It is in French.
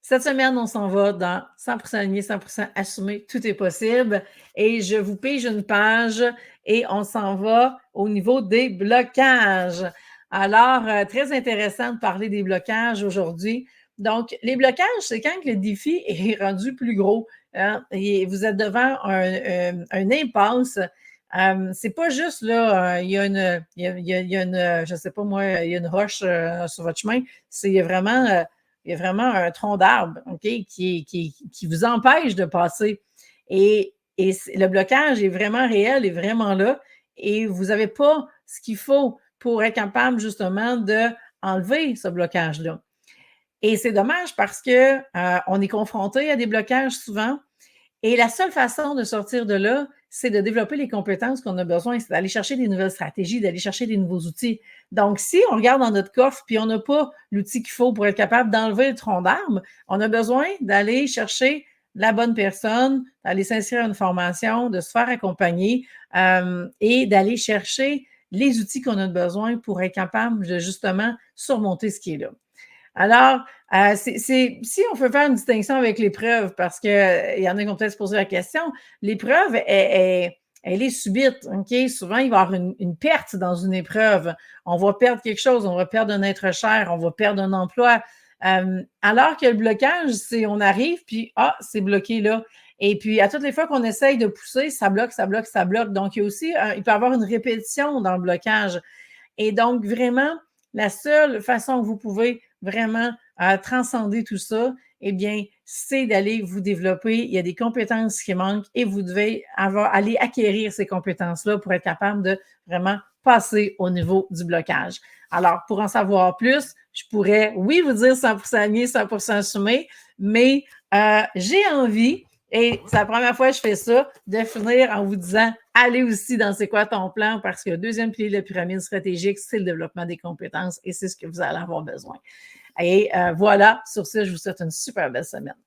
Cette semaine, on s'en va dans 100% aligné, 100% assumé, tout est possible. Et je vous pige une page et on s'en va au niveau des blocages. Alors, très intéressant de parler des blocages aujourd'hui. Donc, les blocages, c'est quand le défi est rendu plus gros. Hein, et vous êtes devant un impasse. C'est pas juste là, il y a une, je sais pas moi, il y a une roche sur votre chemin. C'est vraiment il y a vraiment un tronc d'arbre, OK, qui vous empêche de passer. Et le blocage est vraiment réel, est vraiment là. Et vous n'avez pas ce qu'il faut pour être capable justement d'enlever ce blocage-là. Et c'est dommage parce que on est confronté à des blocages souvent. Et la seule façon de sortir de là, c'est de développer les compétences qu'on a besoin, c'est d'aller chercher des nouvelles stratégies, d'aller chercher des nouveaux outils. Donc, si on regarde dans notre coffre puis on n'a pas l'outil qu'il faut pour être capable d'enlever le tronc d'arbre, on a besoin d'aller chercher la bonne personne, d'aller s'inscrire à une formation, de se faire accompagner et d'aller chercher les outils qu'on a besoin pour être capable de justement surmonter ce qui est là. Alors, si on peut faire une distinction avec l'épreuve, parce qu'il y en a qui vont peut-être se poser la question, l'épreuve, elle est subite, OK? Souvent, il va y avoir une perte dans une épreuve. On va perdre quelque chose, on va perdre un être cher, on va perdre un emploi. Alors que le blocage, c'est on arrive, puis c'est bloqué là. Et puis, à toutes les fois qu'on essaye de pousser, ça bloque, ça bloque, ça bloque. Donc, il y a aussi, il peut y avoir une répétition dans le blocage. Et donc, vraiment, la seule façon que vous pouvez vraiment transcender tout ça, eh bien, c'est d'aller vous développer. Il y a des compétences qui manquent et vous devez aller acquérir ces compétences-là pour être capable de vraiment passer au niveau du blocage. Alors, pour en savoir plus, je pourrais, oui, vous dire 100% aligné, 100% assumé, mais j'ai envie, et c'est la première fois que je fais ça, de finir en vous disant, allez aussi dans c'est quoi ton plan, parce que le deuxième pilier de la pyramide stratégique, c'est le développement des compétences et c'est ce que vous allez avoir besoin. Et voilà, sur ce, je vous souhaite une super belle semaine.